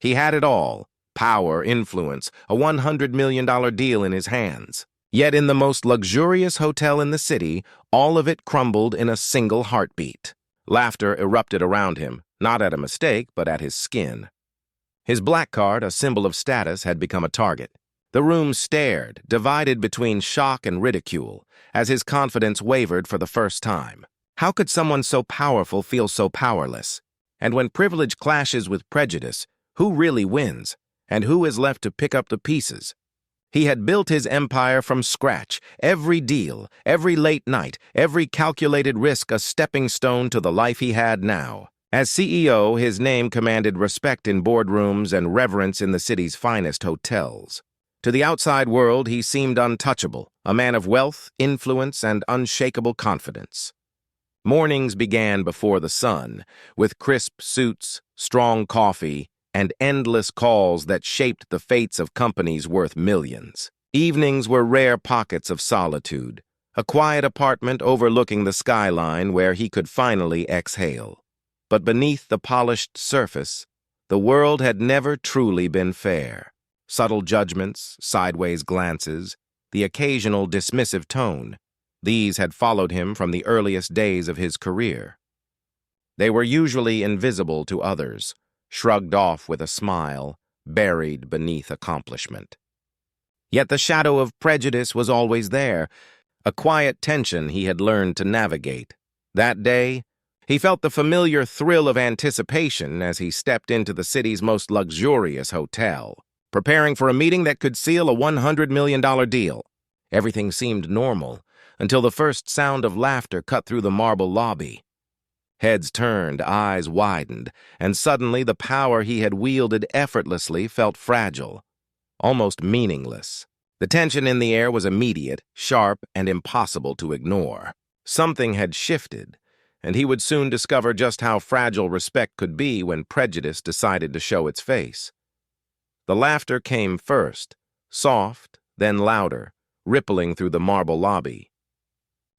He had it all: power, influence, a $100 million deal in his hands. Yet in the most luxurious hotel in the city, all of it crumbled in a single heartbeat. Laughter erupted around him, not at a mistake, but at his skin. His black card, a symbol of status, had become a target. The room stared, divided between shock and ridicule, as his confidence wavered for the first time. How could someone so powerful feel so powerless? And when privilege clashes with prejudice, who really wins? And who is left to pick up the pieces? He had built his empire from scratch, every deal, every late night, every calculated risk a stepping stone to the life he had now. As CEO, his name commanded respect in boardrooms and reverence in the city's finest hotels. To the outside world, he seemed untouchable, a man of wealth, influence, and unshakable confidence. Mornings began before the sun, with crisp suits, strong coffee, and endless calls that shaped the fates of companies worth millions. Evenings were rare pockets of solitude, a quiet apartment overlooking the skyline where he could finally exhale. But beneath the polished surface, the world had never truly been fair. Subtle judgments, sideways glances, the occasional dismissive tone, these had followed him from the earliest days of his career. They were usually invisible to others, shrugged off with a smile, buried beneath accomplishment. Yet the shadow of prejudice was always there, a quiet tension he had learned to navigate. That day, he felt the familiar thrill of anticipation as he stepped into the city's most luxurious hotel, preparing for a meeting that could seal a $100 million deal. Everything seemed normal, until the first sound of laughter cut through the marble lobby. Heads turned, eyes widened, and suddenly the power he had wielded effortlessly felt fragile, almost meaningless. The tension in the air was immediate, sharp, and impossible to ignore. Something had shifted, and he would soon discover just how fragile respect could be when prejudice decided to show its face. The laughter came first, soft, then louder, rippling through the marble lobby.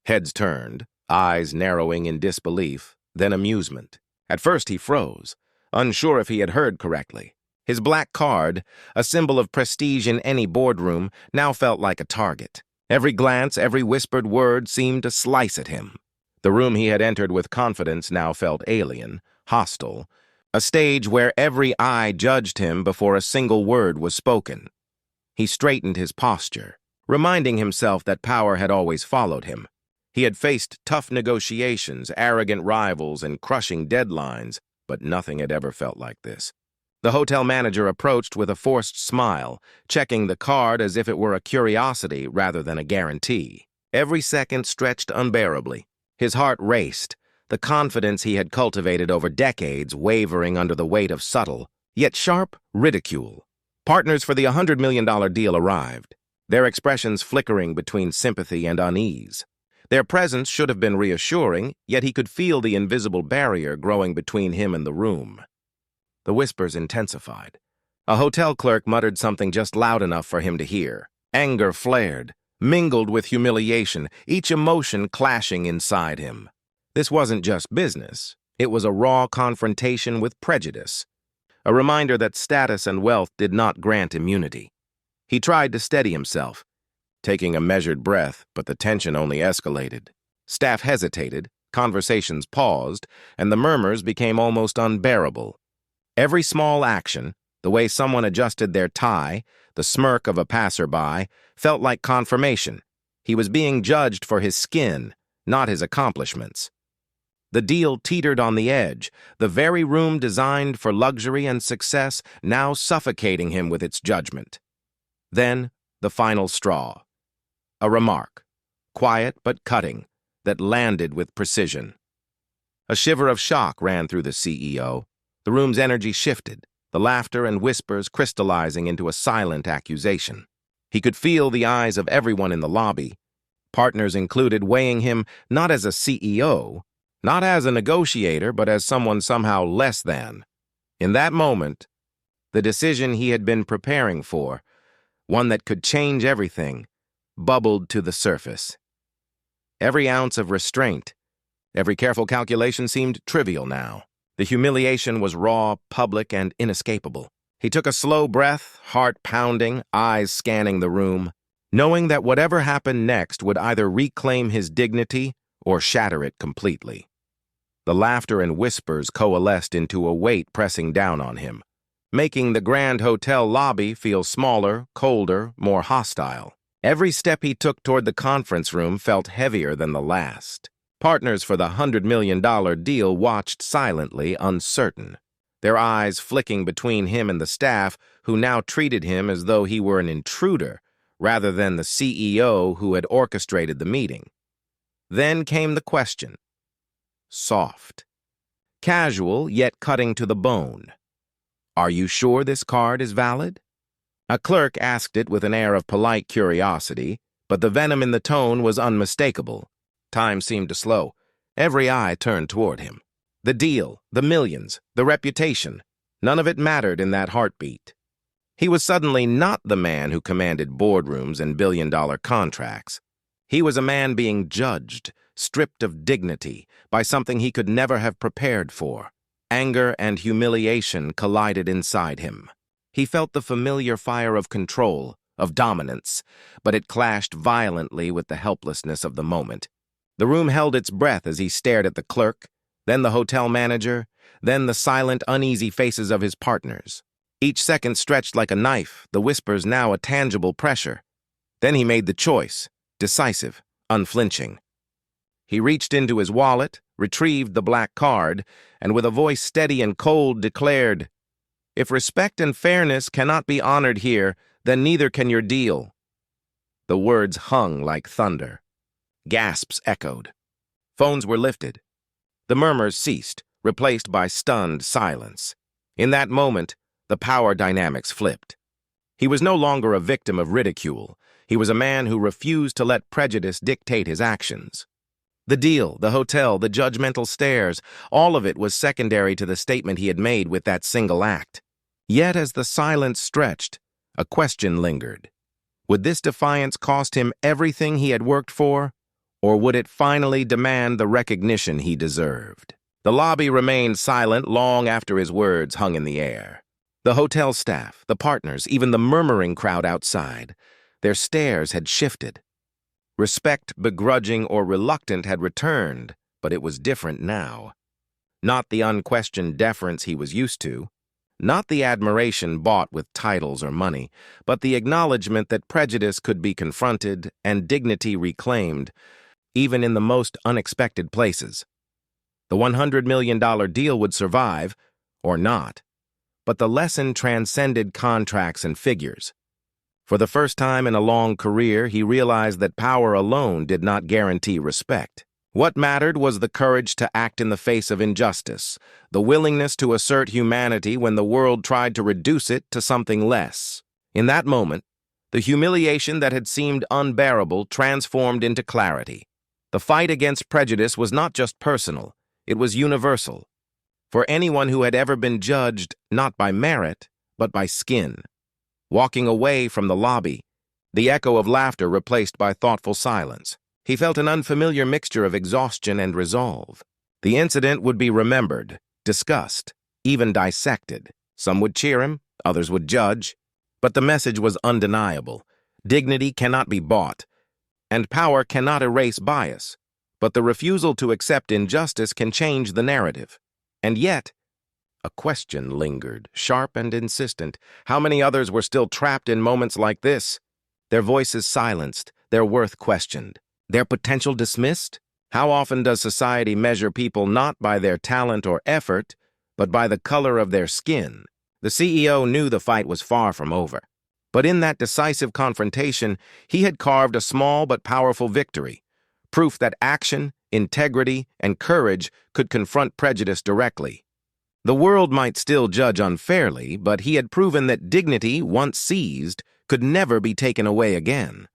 Heads turned, eyes narrowing in disbelief, then amusement. At first he froze, unsure if he had heard correctly. His black card, a symbol of prestige in any boardroom, now felt like a target. Every glance, every whispered word seemed to slice at him. The room he had entered with confidence now felt alien, hostile, a stage where every eye judged him before a single word was spoken. He straightened his posture, reminding himself that power had always followed him. He had faced tough negotiations, arrogant rivals, and crushing deadlines, but nothing had ever felt like this. The hotel manager approached with a forced smile, checking the card as if it were a curiosity rather than a guarantee. Every second stretched unbearably. His heart raced, the confidence he had cultivated over decades wavering under the weight of subtle, yet sharp, ridicule. Partners for the $100 million deal arrived, their expressions flickering between sympathy and unease. Their presence should have been reassuring, yet he could feel the invisible barrier growing between him and the room. The whispers intensified. A hotel clerk muttered something just loud enough for him to hear. Anger flared, mingled with humiliation, each emotion clashing inside him. This wasn't just business. It was a raw confrontation with prejudice, a reminder that status and wealth did not grant immunity. He tried to steady himself, taking a measured breath, but the tension only escalated. Staff hesitated, conversations paused, and the murmurs became almost unbearable. Every small action, the way someone adjusted their tie, the smirk of a passerby, felt like confirmation. He was being judged for his skin, not his accomplishments. The deal teetered on the edge, the very room designed for luxury and success now suffocating him with its judgment. Then, the final straw. A remark, quiet but cutting, that landed with precision. A shiver of shock ran through the CEO. The room's energy shifted, the laughter and whispers crystallizing into a silent accusation. He could feel the eyes of everyone in the lobby, partners included, weighing him not as a CEO, not as a negotiator, but as someone somehow less than. In that moment, the decision he had been preparing for, one that could change everything, bubbled to the surface. Every ounce of restraint, every careful calculation seemed trivial now. The humiliation was raw, public, and inescapable. He took a slow breath, heart pounding, eyes scanning the room, knowing that whatever happened next would either reclaim his dignity or shatter it completely. The laughter and whispers coalesced into a weight pressing down on him, making the grand hotel lobby feel smaller, colder, more hostile. Every step he took toward the conference room felt heavier than the last. Partners for the $100 million deal watched silently, uncertain, their eyes flicking between him and the staff, who now treated him as though he were an intruder rather than the CEO who had orchestrated the meeting. Then came the question. Soft. Casual, yet cutting to the bone. Are you sure this card is valid? A clerk asked it with an air of polite curiosity, but the venom in the tone was unmistakable. Time seemed to slow. Every eye turned toward him. The deal, the millions, the reputation, none of it mattered in that heartbeat. He was suddenly not the man who commanded boardrooms and billion-dollar contracts. He was a man being judged, stripped of dignity, by something he could never have prepared for. Anger and humiliation collided inside him. He felt the familiar fire of control, of dominance, but it clashed violently with the helplessness of the moment. The room held its breath as he stared at the clerk, then the hotel manager, then the silent, uneasy faces of his partners. Each second stretched like a knife, the whispers now a tangible pressure. Then he made the choice, decisive, unflinching. He reached into his wallet, retrieved the black card, and with a voice steady and cold declared, "If respect and fairness cannot be honored here, then neither can your deal." The words hung like thunder. Gasps echoed. Phones were lifted. The murmurs ceased, replaced by stunned silence. In that moment, the power dynamics flipped. He was no longer a victim of ridicule. He was a man who refused to let prejudice dictate his actions. The deal, the hotel, the judgmental stares, all of it was secondary to the statement he had made with that single act. Yet as the silence stretched, a question lingered. Would this defiance cost him everything he had worked for, or would it finally demand the recognition he deserved? The lobby remained silent long after his words hung in the air. The hotel staff, the partners, even the murmuring crowd outside, their stares had shifted. Respect, begrudging or reluctant, had returned, but it was different now. Not the unquestioned deference he was used to, not the admiration bought with titles or money, but the acknowledgement that prejudice could be confronted and dignity reclaimed, even in the most unexpected places. The $100 million deal would survive, or not, but the lesson transcended contracts and figures. For the first time in a long career, he realized that power alone did not guarantee respect. What mattered was the courage to act in the face of injustice, the willingness to assert humanity when the world tried to reduce it to something less. In that moment, the humiliation that had seemed unbearable transformed into clarity. The fight against prejudice was not just personal, it was universal. For anyone who had ever been judged not by merit, but by skin. Walking away from the lobby, the echo of laughter replaced by thoughtful silence, he felt an unfamiliar mixture of exhaustion and resolve. The incident would be remembered, discussed, even dissected. Some would cheer him, others would judge. But the message was undeniable. Dignity cannot be bought, and power cannot erase bias. But the refusal to accept injustice can change the narrative. And yet, a question lingered, sharp and insistent. How many others were still trapped in moments like this? Their voices silenced, their worth questioned, their potential dismissed? How often does society measure people not by their talent or effort, but by the color of their skin? The CEO knew the fight was far from over. But in that decisive confrontation, he had carved a small but powerful victory. Proof that action, integrity, and courage could confront prejudice directly. The world might still judge unfairly, but he had proven that dignity, once seized, could never be taken away again.